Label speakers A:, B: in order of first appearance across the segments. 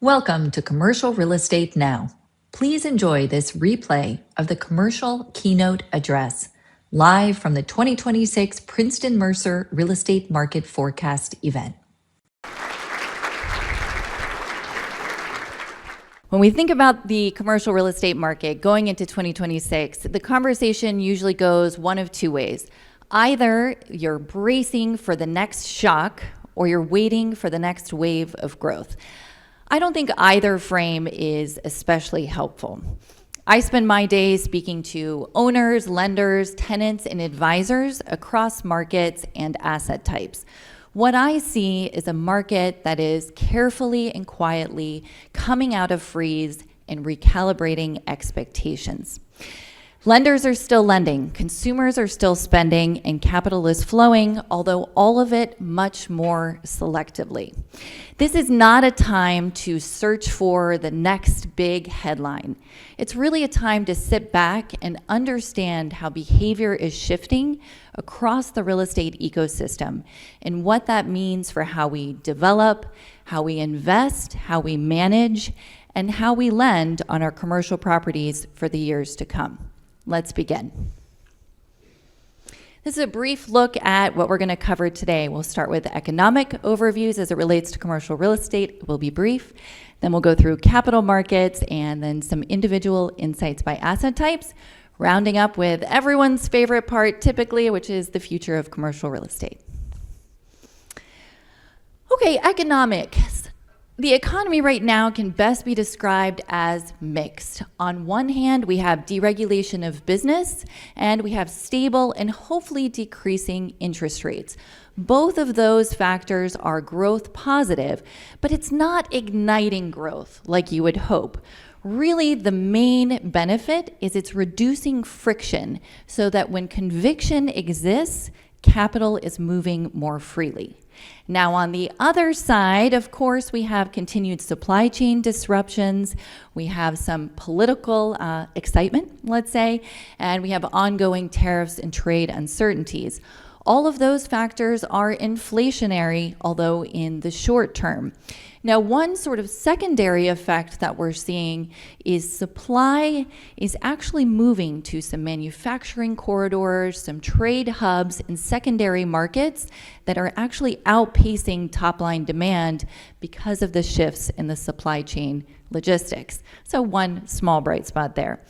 A: Welcome to Commercial Real Estate Now. Please enjoy this replay of the Commercial Keynote Address, live from the 2026 Princeton Mercer Real Estate Market Forecast event.
B: When we think about the commercial real estate market going into 2026, the conversation usually goes one of two ways. Either you're bracing for the next shock or you're waiting for the next wave of growth. I don't think either frame is especially helpful. I spend my days speaking to owners, lenders, tenants, and advisors across markets and asset types. What I see is a market that is carefully and quietly coming out of freeze and recalibrating expectations. Lenders are still lending, consumers are still spending, and capital is flowing, although all of it much more selectively. This is not a time to search for the next big headline. It's really a time to sit back and understand how behavior is shifting across the real estate ecosystem and what that means for how we develop, how we invest, how we manage, and how we lend on our commercial properties for the years to come. Let's begin. This is a brief look at what we're going to cover today. We'll start with economic overviews as it relates to commercial real estate. It will be brief. Then we'll go through capital markets and then some individual insights by asset types, rounding up with everyone's favorite part typically, which is the future of commercial real estate. Okay, economics. The economy right now can best be described as mixed. On one hand, we have deregulation of business, and we have stable and hopefully decreasing interest rates. Both of those factors are growth positive, but it's not igniting growth like you would hope. Really, the main benefit is it's reducing friction so that when conviction exists, capital is moving more freely. Now, on the other side, of course, we have continued supply chain disruptions. We have some political excitement, let's say, and we have ongoing tariffs and trade uncertainties. All of those factors are inflationary, although in the short term. Now, one sort of secondary effect that we're seeing is supply is actually moving to some manufacturing corridors, some trade hubs, and secondary markets that are actually outpacing top-line demand because of the shifts in the supply chain logistics. So one small bright spot there.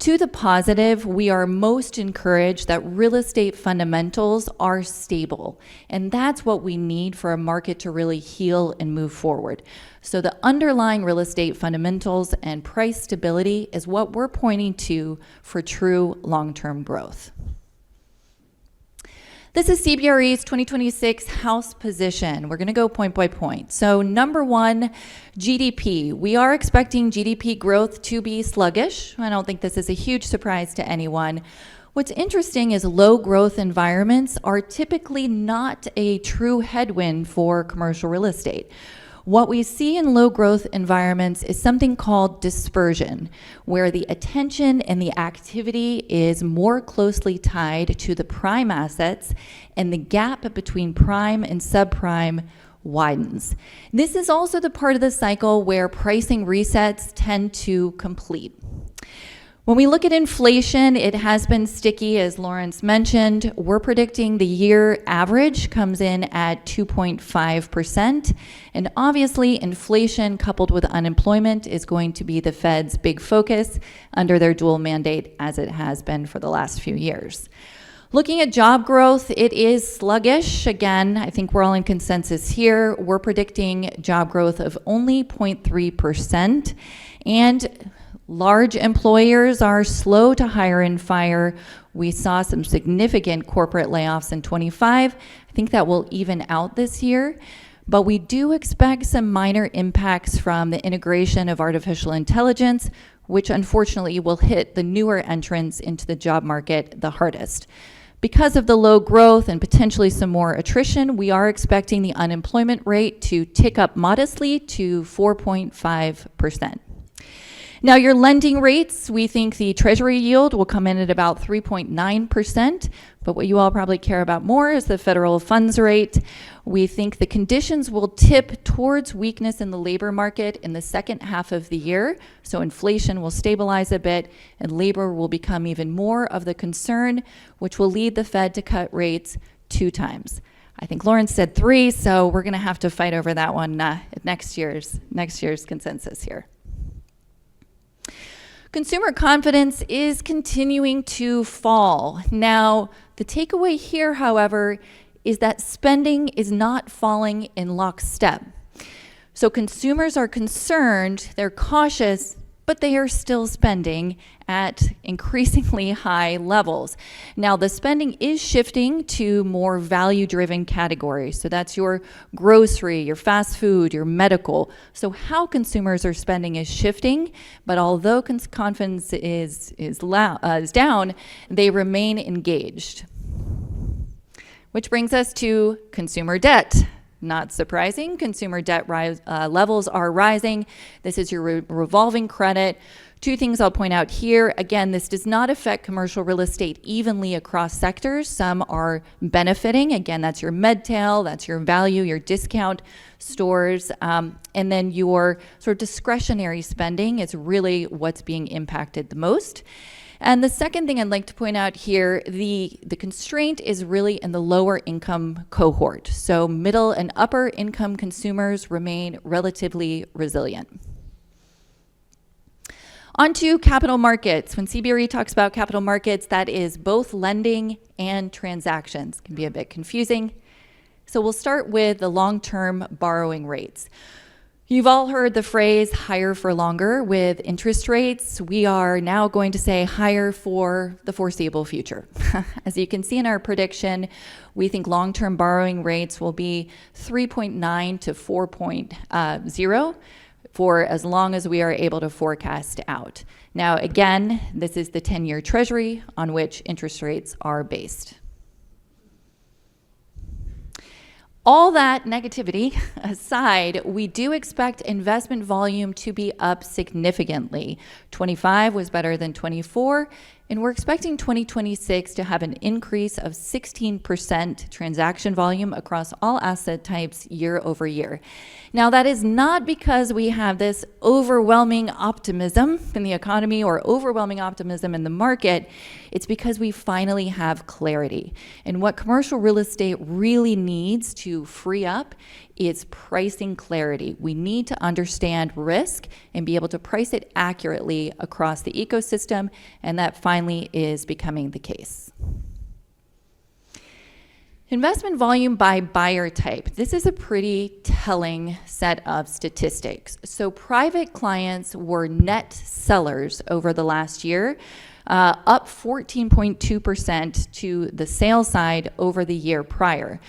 B: To the positive, we are most encouraged that real estate fundamentals are stable, and that's what we need for a market to really heal and move forward. So the underlying real estate fundamentals and price stability is what we're pointing to for true long-term growth. This is CBRE's 2026 house position. We're going to go point by point. So number one, GDP. We are expecting GDP growth to be sluggish. I don't think this is a huge surprise to anyone. What's interesting is low growth environments are typically not a true headwind for commercial real estate. What we see in low growth environments is something called dispersion, where the attention and the activity is more closely tied to the prime assets and the gap between prime and subprime widens. This is also the part of the cycle where pricing resets tend to complete. When we look at inflation, it has been sticky, as Lawrence mentioned. We're predicting the year average comes in at 2.5%. And obviously, inflation coupled with unemployment is going to be the Fed's big focus under their dual mandate, as it has been for the last few years. Looking at job growth, it is sluggish. Again, I think we're all in consensus here. We're predicting job growth of only 0.3%. And large employers are slow to hire and fire. We saw some significant corporate layoffs in 25. I think that will even out this year. But we do expect some minor impacts from the integration of artificial intelligence, which unfortunately will hit the newer entrants into the job market the hardest. Because of the low growth and potentially some more attrition, we are expecting the unemployment rate to tick up modestly to 4.5%. Now, your lending rates, we think the Treasury yield will come in at about 3.9%, but what you all probably care about more is the federal funds rate. We think the conditions will tip towards weakness in the labor market in the second half of the year, so inflation will stabilize a bit and labor will become even more of the concern, which will lead the Fed to cut rates 2 times. I think Lawrence said 3, so we're going to have to fight over that one at next year's consensus here. Consumer confidence is continuing to fall. Now, the takeaway here, however, is that spending is not falling in lockstep. So consumers are concerned, they're cautious, but they are still spending at increasingly high levels. Now, the spending is shifting to more value-driven categories. So that's your grocery, your fast food, your medical. So how consumers are spending is shifting, but although confidence is down, they remain engaged. Which brings us to consumer debt. Not surprising, consumer debt levels are rising. This is your revolving credit. 2 things I'll point out here. Again, this does not affect commercial real estate evenly across sectors. Some are benefiting. Again, that's your medtail, that's your value, your discount stores. And then your sort of discretionary spending is really what's being impacted the most. And the second thing I'd like to point out here, the constraint is really in the lower income cohort. So middle and upper income consumers remain relatively resilient. On to capital markets. When CBRE talks about capital markets, that is both lending and transactions. It can be a bit confusing. So we'll start with the long-term borrowing rates. You've all heard the phrase higher for longer with interest rates. We are now going to say higher for the foreseeable future. As you can see in our prediction, we think long-term borrowing rates will be 3.9 to 4.0 for as long as we are able to forecast out. Now, again, this is the 10-year Treasury on which interest rates are based. All that negativity aside, we do expect investment volume to be up significantly. 25 was better than 24, and we're expecting 2026 to have an increase of 16% transaction volume across all asset types year over year. Now, that is not because we have this overwhelming optimism in the economy or overwhelming optimism in the market. It's because we finally have clarity. And what commercial real estate really needs to free up is pricing clarity. We need to understand risk and be able to price it accurately across the ecosystem, and that finally is becoming the case. Investment volume by buyer type. This is a pretty telling set of statistics. So private clients were net sellers over the last year, up 14.2% to the sales side over the year prior.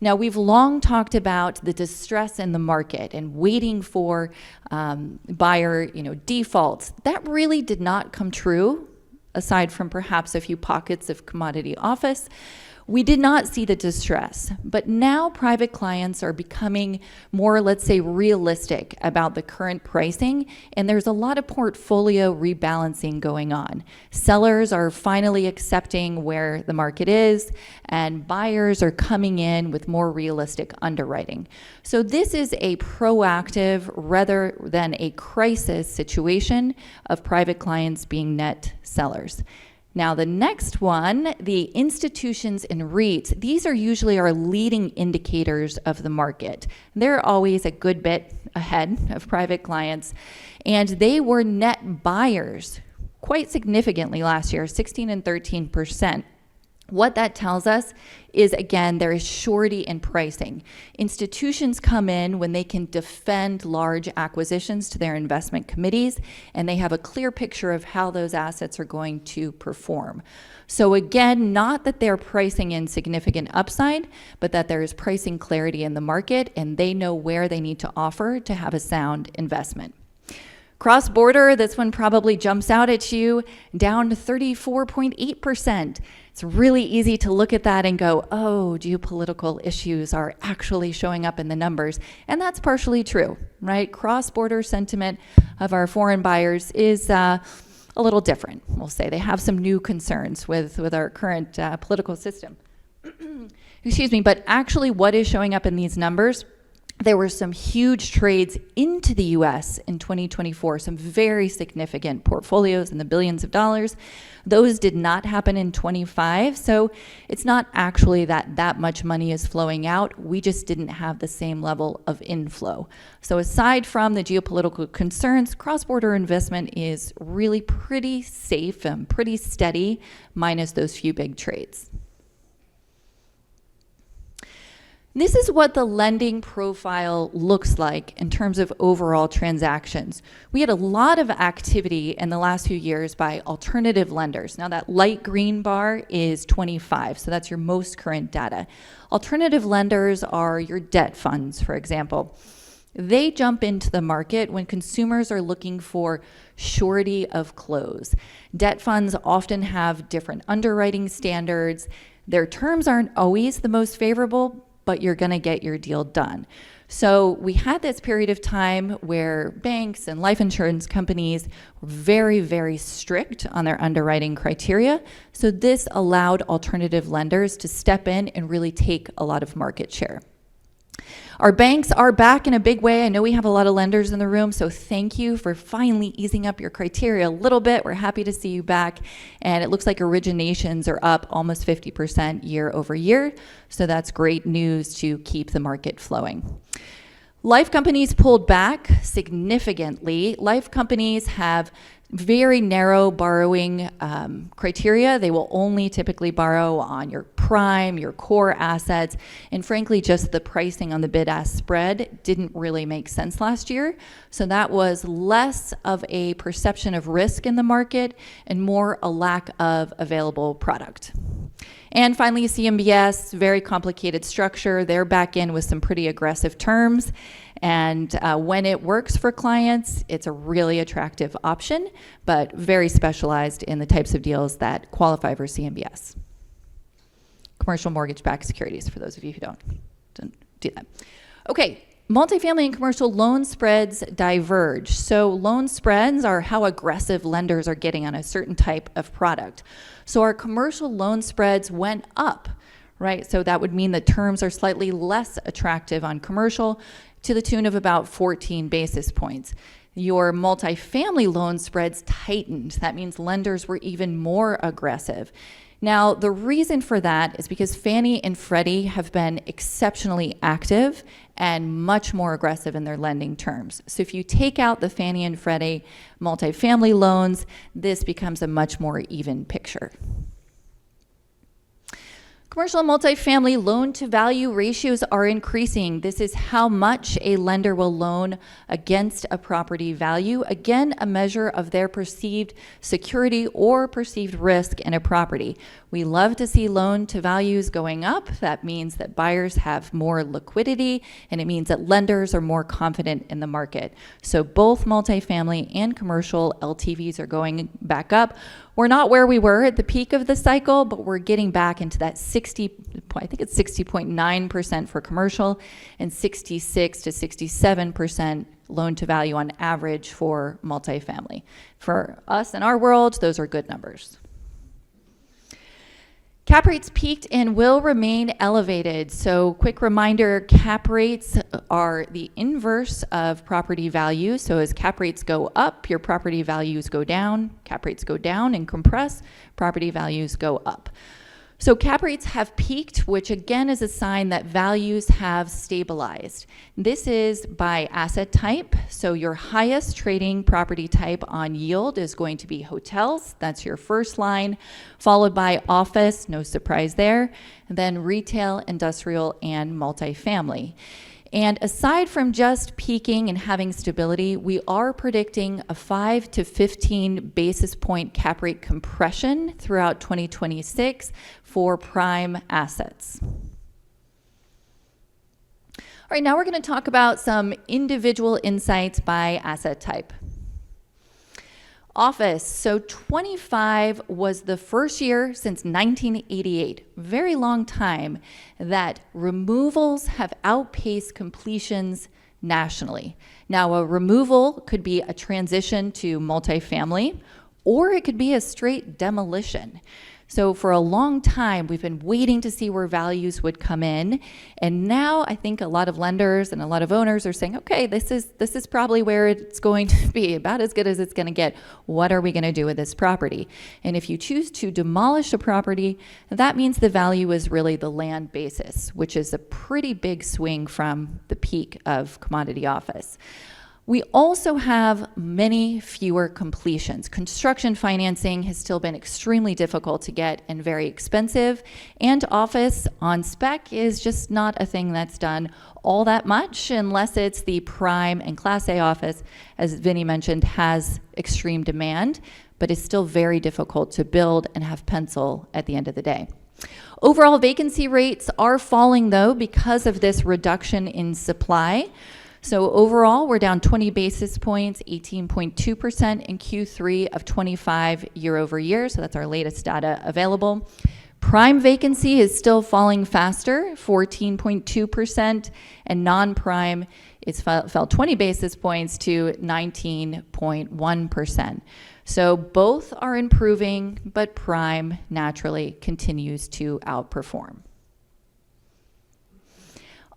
B: Now, we've long talked about the distress in the market and waiting for buyer defaults. That really did not come true, aside from perhaps a few pockets of commodity office. We did not see the distress, but now private clients are becoming more, let's say, realistic about the current pricing, and there's a lot of portfolio rebalancing going on. Sellers are finally accepting where the market is, and buyers are coming in with more realistic underwriting. So this is a proactive rather than a crisis situation of private clients being net sellers. Now, the next one, the institutions and REITs, these are usually our leading indicators of the market. They're always a good bit ahead of private clients, and they were net buyers quite significantly last year, 16 and 13%. What that tells us is, again, there is surety in pricing. Institutions come in when they can defend large acquisitions to their investment committees, and they have a clear picture of how those assets are going to perform. So again, not that they're pricing in significant upside, but that there is pricing clarity in the market, and they know where they need to offer to have a sound investment. Cross-border, this one probably jumps out at you, down to 34.8%. It's really easy to look at that and go, oh, geopolitical issues are actually showing up in the numbers. And that's partially true, right? Cross-border sentiment of our foreign buyers is a little different, we'll say. They have some new concerns with our current political system. Excuse me, but actually what is showing up in these numbers, there were some huge trades into the US in 2024, some very significant portfolios in the billions of dollars. Those did not happen in 25, so it's not actually that much money is flowing out. We just didn't have the same level of inflow. So aside from the geopolitical concerns, cross-border investment is really pretty safe and pretty steady, minus those few big trades. This is what the lending profile looks like in terms of overall transactions. We had a lot of activity in the last few years by alternative lenders. Now that light green bar is 25, so that's your most current data. Alternative lenders are your debt funds, for example. They jump into the market when consumers are looking for surety of close. Debt funds often have different underwriting standards. Their terms aren't always the most favorable, but you're going to get your deal done. So we had this period of time where banks and life insurance companies were very, very strict on their underwriting criteria. So this allowed alternative lenders to step in and really take a lot of market share. Our banks are back in a big way. I know we have a lot of lenders in the room, so thank you for finally easing up your criteria a little bit. We're happy to see you back. And it looks like originations are up almost 50% year over year. So that's great news to keep the market flowing. Life companies pulled back significantly. Life companies have very narrow borrowing criteria. They will only typically borrow on your prime, your core assets, and frankly, just the pricing on the bid-ask spread didn't really make sense last year. So that was less of a perception of risk in the market and more a lack of available product. And finally, CMBS, very complicated structure. They're back in with some pretty aggressive terms. And when it works for clients, it's a really attractive option, but very specialized in the types of deals that qualify for CMBS. Commercial mortgage-backed securities, for those of you who don't do that. Okay, multifamily and commercial loan spreads diverge. So loan spreads are how aggressive lenders are getting on a certain type of product. So our commercial loan spreads went up, right? So that would mean the terms are slightly less attractive on commercial, to the tune of about 14 basis points. Your multifamily loan spreads tightened. That means lenders were even more aggressive. Now, the reason for that is because Fannie and Freddie have been exceptionally active and much more aggressive in their lending terms. So if you take out the Fannie and Freddie multifamily loans, this becomes a much more even picture. Commercial and multifamily loan-to-value ratios are increasing. This is how much a lender will loan against a property value. Again, a measure of their perceived security or perceived risk in a property. We love to see loan-to-values going up. That means that buyers have more liquidity, and it means that lenders are more confident in the market. So both multifamily and commercial LTVs are going back up. We're not where we were at the peak of the cycle, but we're getting back into that 60.9% for commercial and 66 to 67% loan to value on average for multifamily. For us in our world, those are good numbers. Cap rates peaked and will remain elevated. So quick reminder, cap rates are the inverse of property value. So as cap rates go up, your property values go down. Cap rates go down and compress, property values go up. So cap rates have peaked, which again is a sign that values have stabilized. This is by asset type. So your highest trading property type on yield is going to be hotels. That's your first line, followed by office, no surprise there, and then retail, industrial, and multifamily. And aside from just peaking and having stability, we are predicting a 5 to 15 basis point cap rate compression throughout 2026 for prime assets. All right, now we're going to talk about some individual insights by asset type. Office. So 25 was the first year since 1988, very long time, that removals have outpaced completions nationally. Now, a removal could be a transition to multifamily, or it could be a straight demolition. So for a long time, we've been waiting to see where values would come in. And now I think a lot of lenders and a lot of owners are saying, okay, this is probably where it's going to be, about as good as it's going to get. What are we going to do with this property? And if you choose to demolish a property, that means the value is really the land basis, which is a pretty big swing from the peak of commodity office. We also have many fewer completions. Construction financing has still been extremely difficult to get and very expensive, and office on spec is just not a thing that's done all that much unless it's the prime and Class A office, as Vinny mentioned, has extreme demand, but is still very difficult to build and have pencil at the end of the day. Overall vacancy rates are falling though because of this reduction in supply. So overall, we're down 20 basis points, 18.2% in Q3 of 25 year over year. So that's our latest data available. Prime vacancy is still falling faster, 14.2%, and non-prime fell 20 basis points to 19.1%. So both are improving, but prime naturally continues to outperform.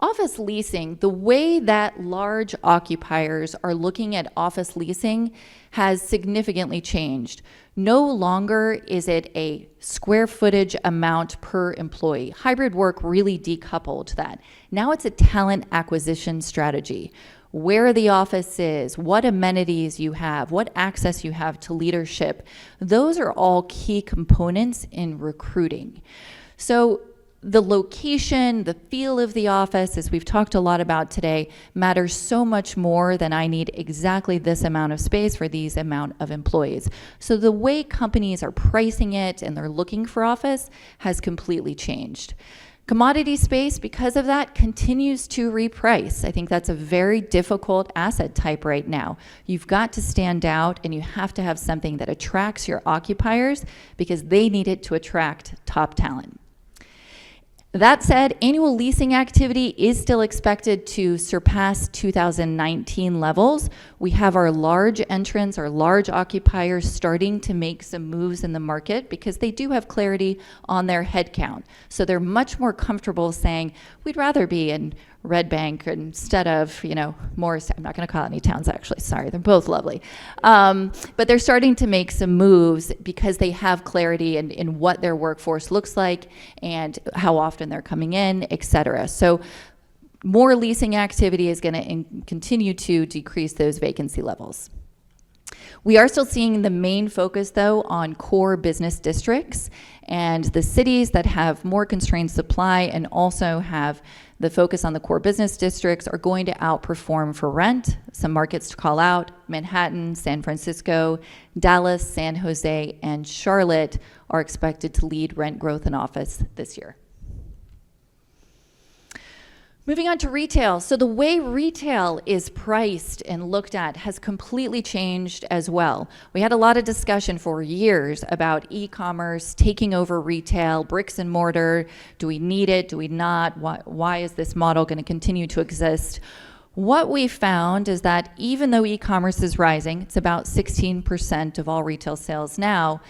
B: Office leasing, the way that large occupiers are looking at office leasing has significantly changed. No longer is it a square footage amount per employee. Hybrid work really decoupled that. Now it's a talent acquisition strategy. Where the office is, what amenities you have, what access you have to leadership. Those are all key components in recruiting. So the location, the feel of the office, as we've talked a lot about today, matters so much more than I need exactly this amount of space for these amount of employees. So the way companies are pricing it and they're looking for office has completely changed. Commodity space, because of that, continues to reprice. I think that's a very difficult asset type right now. You've got to stand out and you have to have something that attracts your occupiers because they need it to attract top talent. That said, annual leasing activity is still expected to surpass 2019 levels. We have our large entrants, our large occupiers starting to make some moves in the market because they do have clarity on their headcount. So they're much more comfortable saying, we'd rather be in Red Bank instead of, Morris. I'm not going to call out any towns, actually. Sorry, they're both lovely. But they're starting to make some moves because they have clarity in what their workforce looks like and how often they're coming in, et cetera. So more leasing activity is going to continue to decrease those vacancy levels. We are still seeing the main focus, though, on core business districts and the cities that have more constrained supply and also have the focus on the core business districts are going to outperform for rent. Some markets to call out: Manhattan, San Francisco, Dallas, San Jose, and Charlotte are expected to lead rent growth in office this year. Moving on to retail. So the way retail is priced and looked at has completely changed as well. We had a lot of discussion for years about e-commerce taking over retail, bricks and mortar. Do we need it? Do we not? Why is this model going to continue to exist? What we found is that even though e-commerce is rising, it's about 16% of all retail sales now,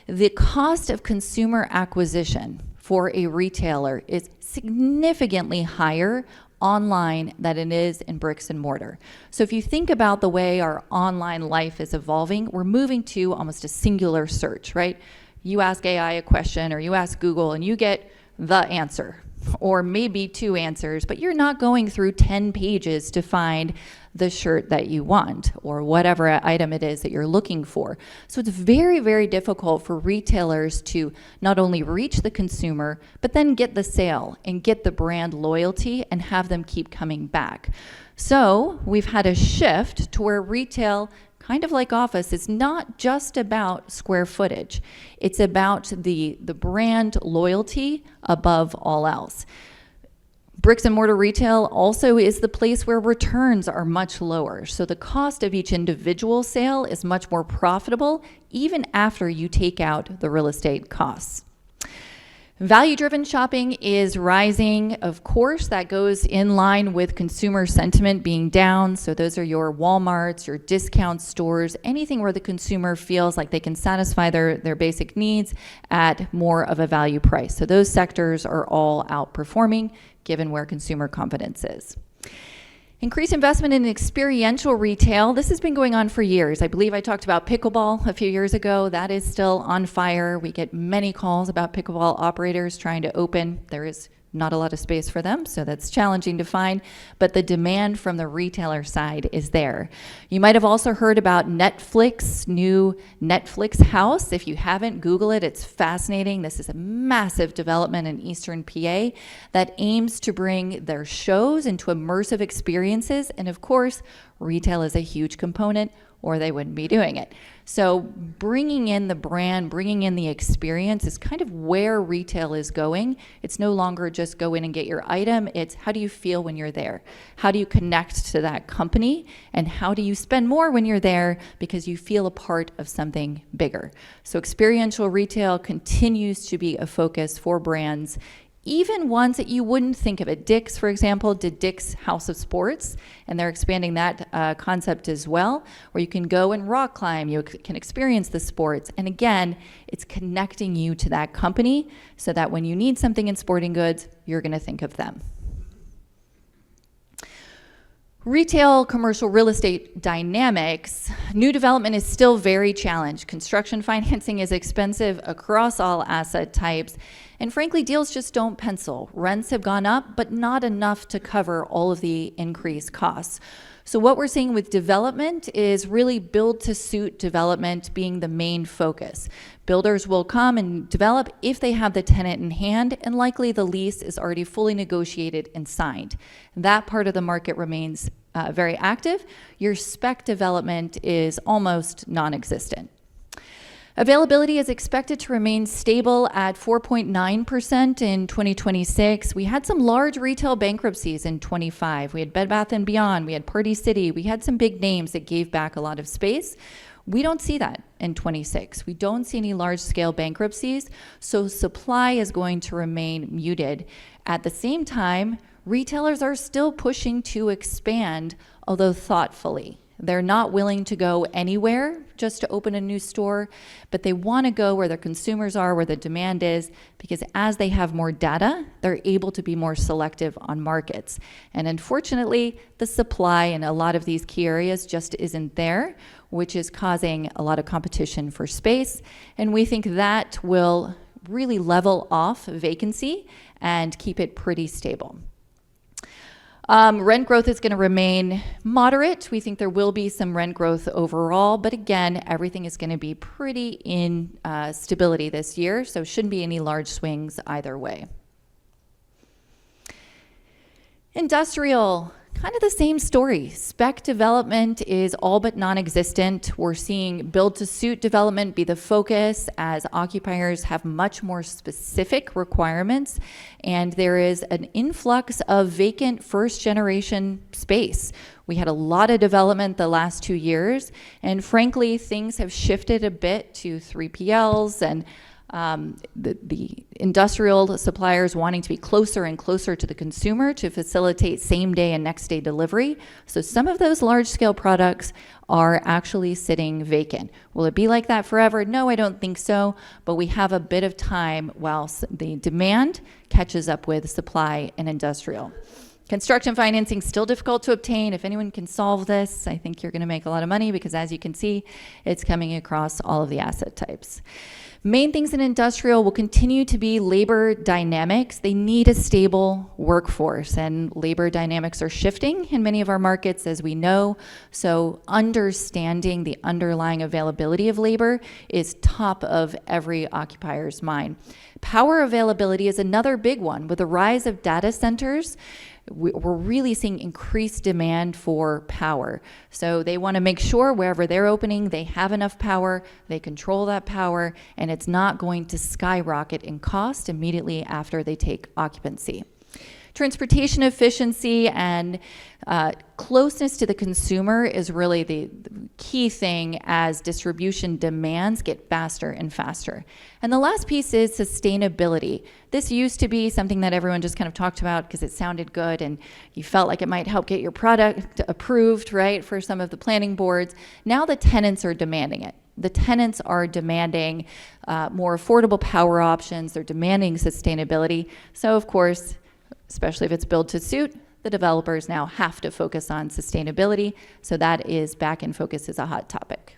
B: the cost of consumer acquisition for a retailer is significantly higher online than it is in bricks and mortar. So if you think about the way our online life is evolving, we're moving to almost a singular search, right? You ask AI a question or you ask Google and you get the answer, or maybe 2 answers, but you're not going through 10 pages to find the shirt that you want or whatever item it is that you're looking for. So it's very, very difficult for retailers to not only reach the consumer, but then get the sale and get the brand loyalty and have them keep coming back. So we've had a shift to where retail, kind of like office, is not just about square footage. It's about the brand loyalty above all else. Bricks and mortar retail also is the place where returns are much lower. So the cost of each individual sale is much more profitable even after you take out the real estate costs. Value-driven shopping is rising. Of course, that goes in line with consumer sentiment being down. So those are your Walmarts, your discount stores, anything where the consumer feels like they can satisfy their basic needs at more of a value price. So those sectors are all outperforming given where consumer confidence is. Increased investment in experiential retail. This has been going on for years. I believe I talked about pickleball a few years ago. That is still on fire. We get many calls about pickleball operators trying to open. There is not a lot of space for them, so that's challenging to find, but the demand from the retailer side is there. You might have also heard about Netflix, new Netflix house. If you haven't, Google it. It's fascinating. This is a massive development in Eastern PA that aims to bring their shows into immersive experiences, and of course, retail is a huge component, or they wouldn't be doing it. So bringing in the brand, bringing in the experience is kind of where retail is going. It's no longer just go in and get your item. It's how do you feel when you're there? How do you connect to that company? And how do you spend more when you're there because you feel a part of something bigger? So experiential retail continues to be a focus for brands, even ones that you wouldn't think of it. Dick's, for example, did Dick's House of Sports, and they're expanding that concept as well, where you can go and rock climb, you can experience the sports. And again, it's connecting you to that company so that when you need something in sporting goods, you're gonna think of them. Retail, commercial real estate dynamics. New development is still very challenged. Construction financing is expensive across all asset types. And frankly, deals just don't pencil. Rents have gone up, but not enough to cover all of the increased costs. So what we're seeing with development is really build-to-suit development being the main focus. Builders will come and develop if they have the tenant in hand, and likely the lease is already fully negotiated and signed. That part of the market remains very active. Your spec development is almost non-existent. Availability is expected to remain stable at 4.9% in 2026. We had some large retail bankruptcies in 25. We had Bed Bath & Beyond, we had Party City, we had some big names that gave back a lot of space. We don't see that in 26. We don't see any large-scale bankruptcies, so supply is going to remain muted. At the same time, retailers are still pushing to expand, although thoughtfully. They're not willing to go anywhere just to open a new store, but they want to go where their consumers are, where the demand is, because as they have more data, they're able to be more selective on markets. And unfortunately, the supply in a lot of these key areas just isn't there, which is causing a lot of competition for space. And we think that will really level off vacancy and keep it pretty stable. Rent growth is going to remain moderate. We think there will be some rent growth overall, but again, everything is going to be pretty in stability this year, so shouldn't be any large swings either way. Industrial, kind of the same story. Spec development is all but non-existent. We're seeing build-to-suit development be the focus as occupiers have much more specific requirements, and there is an influx of vacant first-generation space. We had a lot of development the last 2 years, and frankly, things have shifted a bit to 3PLs and the industrial suppliers wanting to be closer and closer to the consumer to facilitate same day and next day delivery. So some of those large scale products are actually sitting vacant. Will it be like that forever? No, I don't think so, but we have a bit of time while the demand catches up with supply and industrial. Construction financing still difficult to obtain. If anyone can solve this, I think you're going to make a lot of money because as you can see, it's coming across all of the asset types. Main things in industrial will continue to be labor dynamics. They need a stable workforce, and labor dynamics are shifting in many of our markets, as we know. So understanding the underlying availability of labor is top of every occupier's mind. Power availability is another big one. With the rise of data centers, we're really seeing increased demand for power. So they want to make sure wherever they're opening, they have enough power, they control that power, and it's not going to skyrocket in cost immediately after they take occupancy. Transportation efficiency and closeness to the consumer is really the key thing as distribution demands get faster and faster. And the last piece is sustainability. This used to be something that everyone just kind of talked about because it sounded good and you felt like it might help get your product approved, right, for some of the planning boards. Now the tenants are demanding it. The tenants are demanding more affordable power options. They're demanding sustainability. So, of course, especially if it's built to suit, the developers now have to focus on sustainability. So that is back in focus as a hot topic.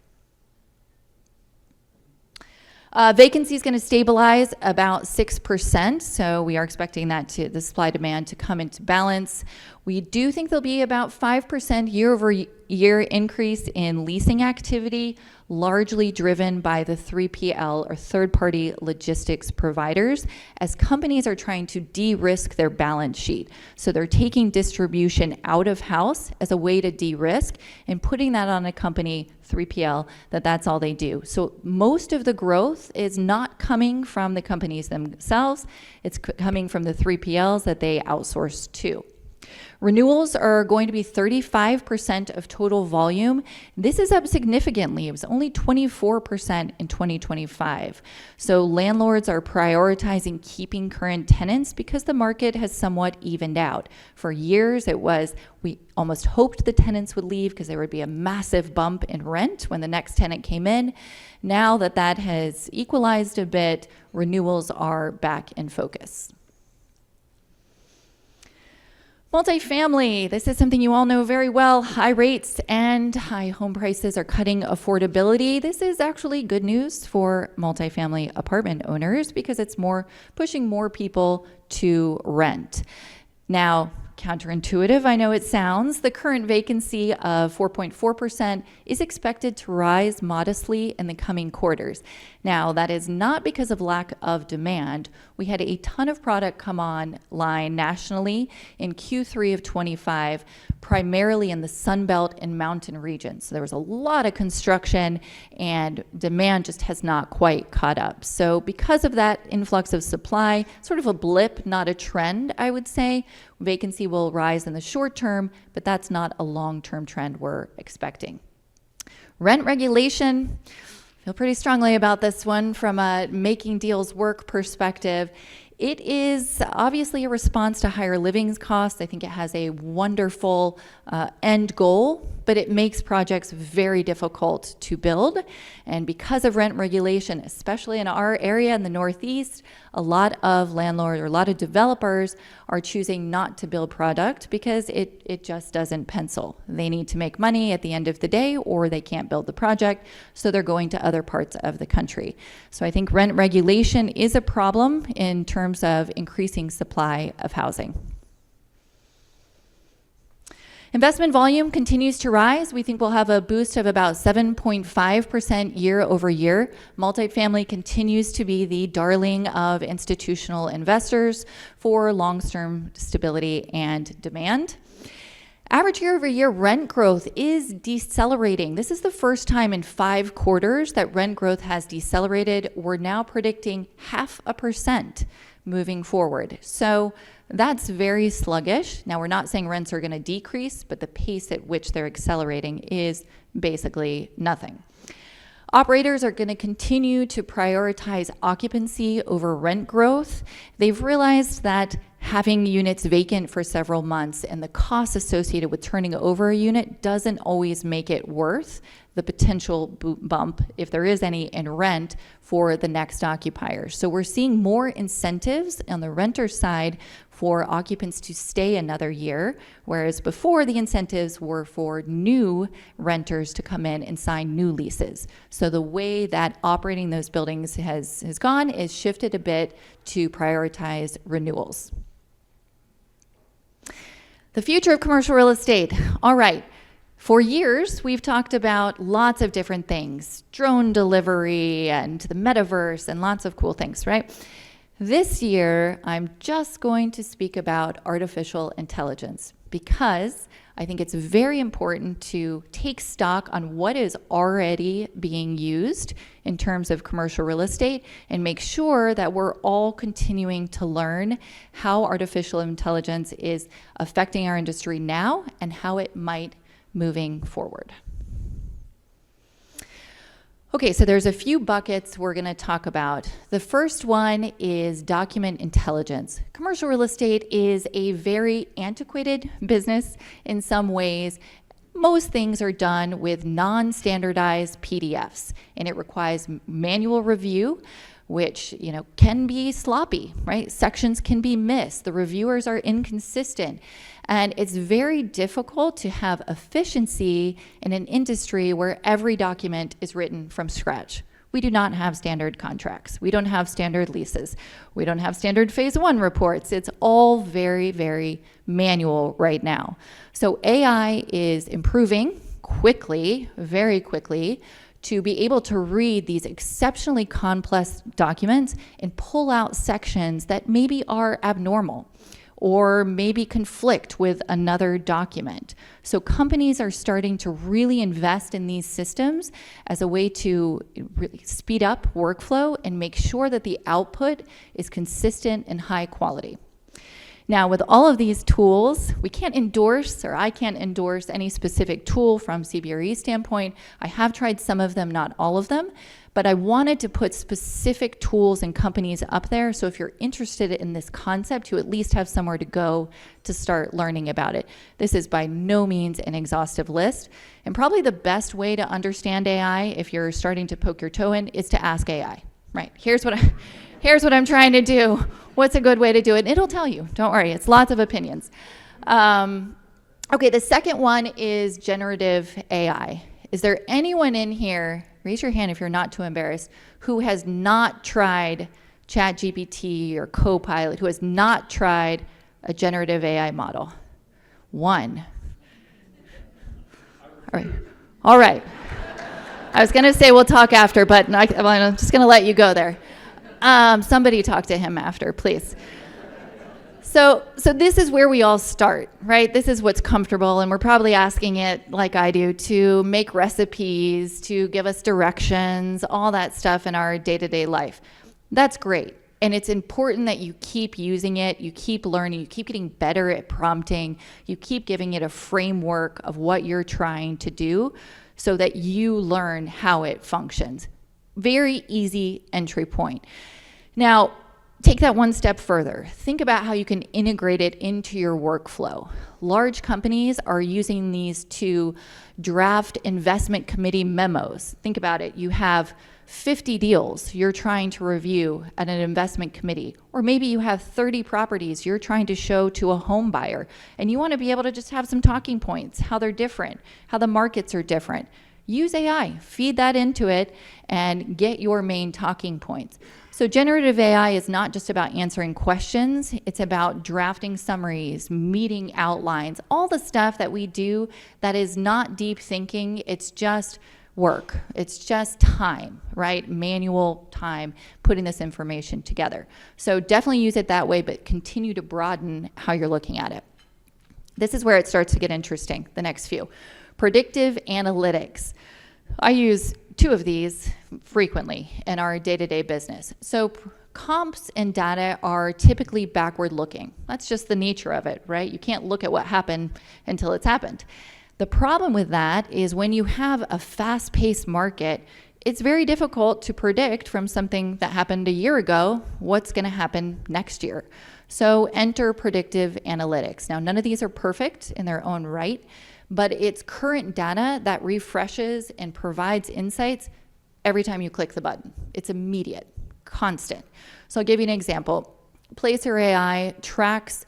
B: Vacancy is going to stabilize about 6%. So we are expecting that the supply demand to come into balance. We do think there'll be about 5% year over year increase in leasing activity, largely driven by the 3PL or third-party logistics providers as companies are trying to de-risk their balance sheet. So they're taking distribution out of house as a way to de-risk and putting that on a company, 3PL, that's all they do. So most of the growth is not coming from the companies themselves. It's coming from the 3PLs that they outsource to. Renewals are going to be 35% of total volume. This is up significantly. It was only 24% in 2025. So landlords are prioritizing keeping current tenants because the market has somewhat evened out. For years, we almost hoped the tenants would leave because there would be a massive bump in rent when the next tenant came in. Now that has equalized a bit, renewals are back in focus. Multifamily, this is something you all know very well. High rates and high home prices are cutting affordability. This is actually good news for multifamily apartment owners because it's pushing more people to rent. Now, counterintuitive, I know it sounds, the current vacancy of 4.4% is expected to rise modestly in the coming quarters. Now, that is not because of lack of demand. We had a ton of product come online nationally in Q3 of 25, primarily in the Sun Belt and mountain regions. So there was a lot of construction and demand just has not quite caught up. So because of that influx of supply, sort of a blip, not a trend, I would say, vacancy will rise in the short term, but that's not a long-term trend we're expecting. Rent regulation, feel pretty strongly about this one from a making deals work perspective. It is obviously a response to higher living costs. I think it has a wonderful end goal, but it makes projects very difficult to build. And because of rent regulation, especially in our area in the Northeast, a lot of landlords or a lot of developers are choosing not to build product because it just doesn't pencil. They need to make money at the end of the day or they can't build the project, so they're going to other parts of the country. So I think rent regulation is a problem in terms of increasing supply of housing. Investment volume continues to rise. We think we'll have a boost of about 7.5% year over year. Multifamily continues to be the darling of institutional investors for long-term stability and demand. Average year-over-year rent growth is decelerating. This is the first time in 5 quarters that rent growth has decelerated. We're now predicting 0.5% moving forward. So that's very sluggish. Now, we're not saying rents are going to decrease, but the pace at which they're accelerating is basically nothing. Operators are going to continue to prioritize occupancy over rent growth. They've realized that having units vacant for several months and the costs associated with turning over a unit doesn't always make it worth the potential bump, if there is any, in rent for the next occupier. So we're seeing more incentives on the renter side for occupants to stay another year, whereas before the incentives were for new renters to come in and sign new leases. So the way that operating those buildings has gone is shifted a bit to prioritize renewals. The future of commercial real estate. All right. For years, we've talked about lots of different things, drone delivery and the metaverse and lots of cool things, right? This year, I'm just going to speak about artificial intelligence because I think it's very important to take stock on what is already being used in terms of commercial real estate and make sure that we're all continuing to learn how artificial intelligence is affecting our industry now and how it might moving forward. Okay, so there's a few buckets we're going to talk about. The first one is document intelligence. Commercial real estate is a very antiquated business in some ways. Most things are done with non-standardized PDFs, and it requires manual review, which can be sloppy, right? Sections can be missed. The reviewers are inconsistent. And it's very difficult to have efficiency in an industry where every document is written from scratch. We do not have standard contracts. We don't have standard leases. We don't have standard phase one reports. It's all very, very manual right now. So AI is improving quickly, very quickly, to be able to read these exceptionally complex documents and pull out sections that maybe are abnormal or maybe conflict with another document. So companies are starting to really invest in these systems as a way to really speed up workflow and make sure that the output is consistent and high quality. Now, with all of these tools, we can't endorse, or I can't endorse any specific tool from CBRE standpoint. I have tried some of them, not all of them, but I wanted to put specific tools and companies up there. So if you're interested in this concept, you at least have somewhere to go to start learning about it. This is by no means an exhaustive list. And probably the best way to understand AI, if you're starting to poke your toe in, is to ask AI, right? Here's what I'm trying to do. What's a good way to do it? It'll tell you. Don't worry. It's lots of opinions. Okay, the second one is generative AI. Is there anyone in here, raise your hand if you're not too embarrassed, who has not tried ChatGPT or Copilot, who has not tried a generative AI model? One. All right. I was going to say we'll talk after, but I'm just going to let you go there. Somebody talk to him after, please. So this is where we all start, right? This is what's comfortable, and we're probably asking it, like I do, to make recipes, to give us directions, all that stuff in our day-to-day life. That's great, and it's important that you keep using it, you keep learning, you keep getting better at prompting, you keep giving it a framework of what you're trying to do so that you learn how it functions. Very easy entry point. Now, take that one step further. Think about how you can integrate it into your workflow. Large companies are using these to draft investment committee memos. Think about it. You have 50 deals you're trying to review at an investment committee, or maybe you have 30 properties you're trying to show to a home buyer, and you want to be able to just have some talking points, how they're different, how the markets are different. Use AI, feed that into it, and get your main talking points. So generative AI is not just about answering questions, it's about drafting summaries, meeting outlines, all the stuff that we do that is not deep thinking, it's just work. It's just time, right? Manual time, putting this information together. So definitely use it that way, but continue to broaden how you're looking at it. This is where it starts to get interesting, the next few. Predictive analytics. I use two of these frequently in our day-to-day business. So comps and data are typically backward looking. That's just the nature of it, right? You can't look at what happened until it's happened. The problem with that is when you have a fast-paced market, it's very difficult to predict from something that happened a year ago what's going to happen next year. So enter predictive analytics. Now, none of these are perfect in their own right, but it's current data that refreshes and provides insights every time you click the button. It's immediate, constant. So I'll give you an example. Placer AI tracks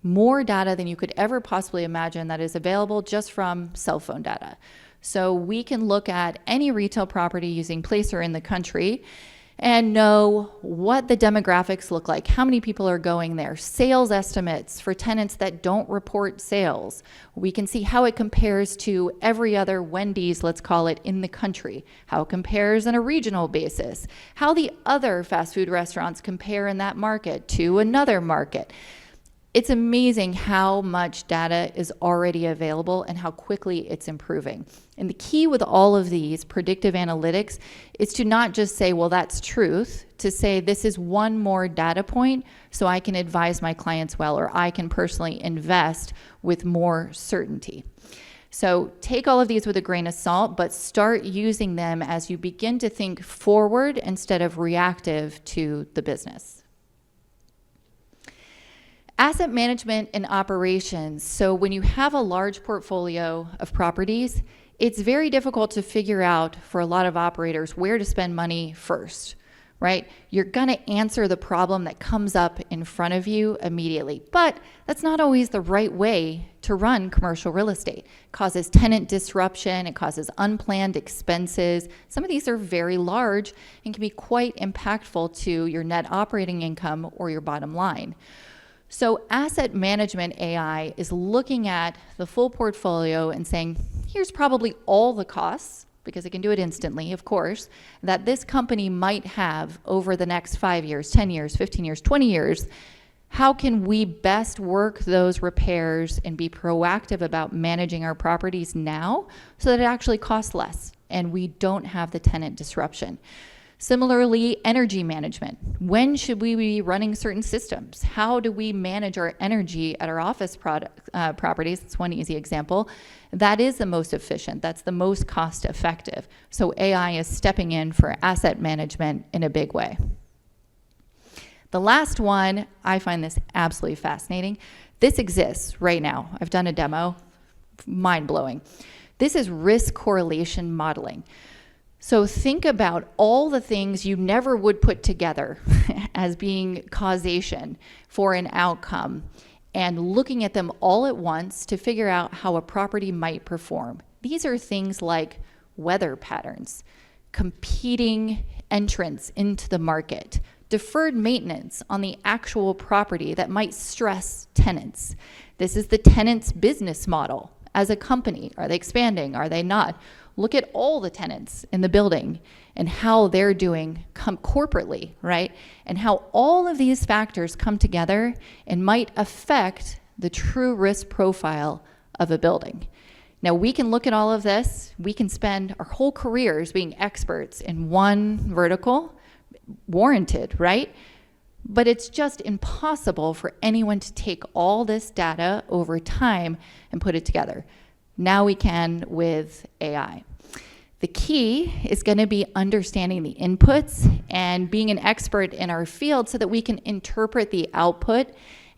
B: more data than you could ever possibly imagine that is available just from cell phone data. So we can look at any retail property using Placer in the country and know what the demographics look like, how many people are going there, sales estimates for tenants that don't report sales. We can see how it compares to every other Wendy's, let's call it, in the country, how it compares on a regional basis, how the other fast food restaurants compare in that market to another market. It's amazing how much data is already available and how quickly it's improving. And the key with all of these predictive analytics is to not just say, well, that's truth, to say this is one more data point so I can advise my clients well, or I can personally invest with more certainty. So take all of these with a grain of salt, but start using them as you begin to think forward instead of reactive to the business. Asset management and operations. So when you have a large portfolio of properties, it's very difficult to figure out for a lot of operators where to spend money first, right? You're going to answer the problem that comes up in front of you immediately. But that's not always the right way to run commercial real estate. It causes tenant disruption. It causes unplanned expenses. Some of these are very large and can be quite impactful to your net operating income or your bottom line. So asset management AI is looking at the full portfolio and saying, here's probably all the costs, because it can do it instantly, of course, that this company might have over the next 5 years, 10 years, 15 years, 20 years. How can we best work those repairs and be proactive about managing our properties now so that it actually costs less and we don't have the tenant disruption? Similarly, energy management. When should we be running certain systems? How do we manage our energy at our office properties? That's one easy example. That is the most efficient. That's the most cost effective. So AI is stepping in for asset management in a big way. The last one, I find this absolutely fascinating. This exists right now. I've done a demo, mind-blowing. This is risk correlation modeling. So think about all the things you never would put together as being causation for an outcome and looking at them all at once to figure out how a property might perform. These are things like weather patterns, competing entrants into the market, deferred maintenance on the actual property that might stress tenants. This is the tenant's business model as a company. Are they expanding? Are they not? Look at all the tenants in the building and how they're doing corporately, right? And how all of these factors come together and might affect the true risk profile of a building. Now, we can look at all of this. We can spend our whole careers being experts in one vertical, warranted, right? But it's just impossible for anyone to take all this data over time and put it together. Now we can with AI. The key is going to be understanding the inputs and being an expert in our field so that we can interpret the output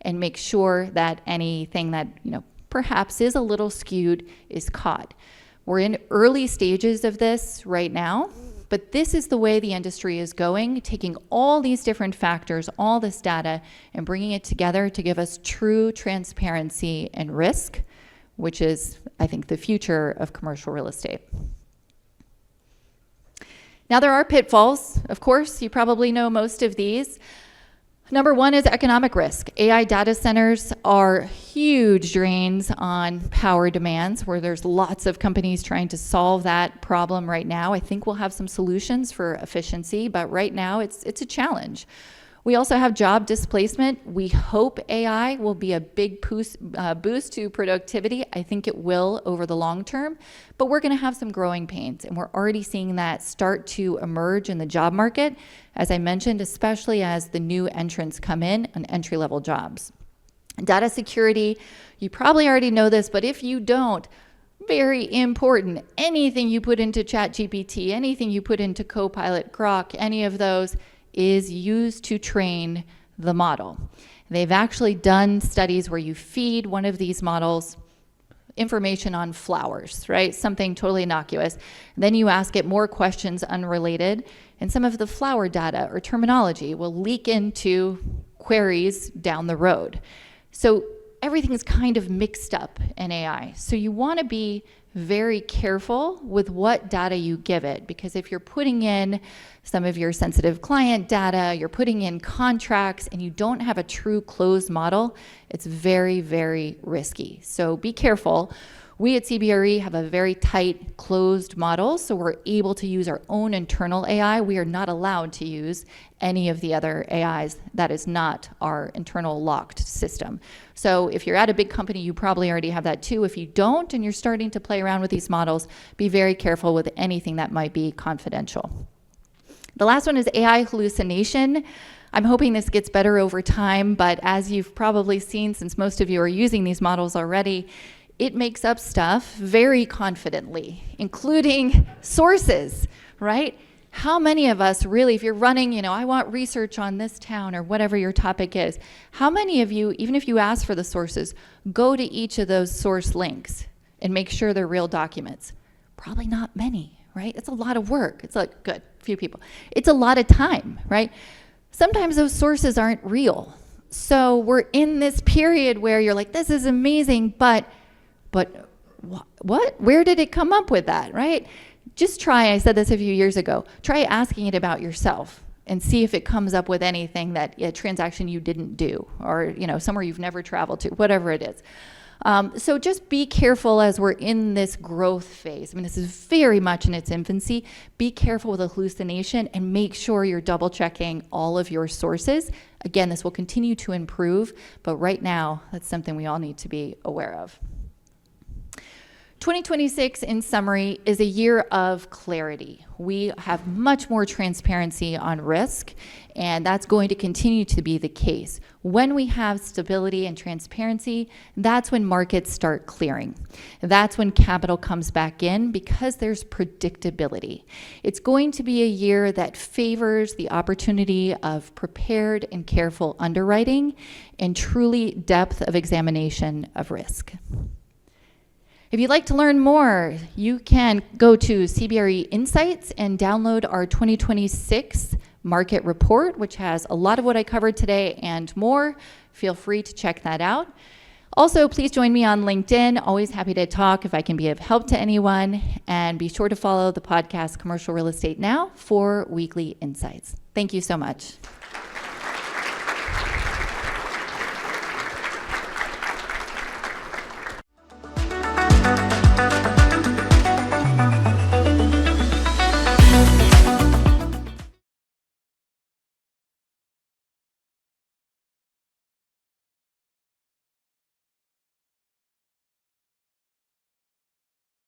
B: and make sure that anything that, perhaps is a little skewed is caught. We're in early stages of this right now, but this is the way the industry is going, taking all these different factors, all this data, and bringing it together to give us true transparency and risk, which is, I think, the future of commercial real estate. Now, there are pitfalls. Of course, you probably know most of these. Number one is economic risk. AI data centers are huge drains on power demands, where there's lots of companies trying to solve that problem right now. I think we'll have some solutions for efficiency, but right now it's a challenge. We also have job displacement. We hope AI will be a big boost to productivity. I think it will over the long term, but we're going to have some growing pains, and we're already seeing that start to emerge in the job market, as I mentioned, especially as the new entrants come in on entry-level jobs. Data security, you probably already know this, but if you don't, very important. Anything you put into ChatGPT, anything you put into Copilot, Grok, any of those, is used to train the model. They've actually done studies where you feed one of these models information on flowers, right? Something totally innocuous. Then you ask it more questions unrelated, and some of the flower data or terminology will leak into queries down the road. So everything is kind of mixed up in AI. So you want to be very careful with what data you give it, because if you're putting in some of your sensitive client data, you're putting in contracts, and you don't have a true closed model, it's very, very risky. So be careful. We at CBRE have a very tight, closed model, so we're able to use our own internal AI. We are not allowed to use any of the other AIs. That is not our internal locked system. So if you're at a big company, you probably already have that too. If you don't and you're starting to play around with these models, be very careful with anything that might be confidential. The last one is AI hallucination. I'm hoping this gets better over time, but as you've probably seen, since most of you are using these models already, it makes up stuff very confidently, including sources, right? How many of us really, if you're running, I want research on this town or whatever your topic is, how many of you, even if you ask for the sources, go to each of those source links and make sure they're real documents? Probably not many, right? It's a lot of work. It's like, good, few people. It's a lot of time, right? Sometimes those sources aren't real. So we're in this period where you're like, this is amazing, but what? Where did it come up with that, right? Just try, I said this a few years ago, try asking it about yourself and see if it comes up with anything that a transaction you didn't do or, somewhere you've never traveled to, whatever it is. So just be careful as we're in this growth phase. I mean, this is very much in its infancy. Be careful with the hallucination and make sure you're double checking all of your sources. Again, this will continue to improve, but right now, that's something we all need to be aware of. 2026, in summary, is a year of clarity. We have much more transparency on risk, and that's going to continue to be the case. When we have stability and transparency, that's when markets start clearing. That's when capital comes back in because there's predictability. It's going to be a year that favors the opportunity of prepared and careful underwriting and truly depth of examination of risk. If you'd like to learn more, you can go to CBRE Insights and download our 2026 market report, which has a lot of what I covered today and more. Feel free to check that out. Also, please join me on LinkedIn. Always happy to talk if I can be of help to anyone. And be sure to follow the podcast Commercial Real Estate Now for weekly insights. Thank you so much.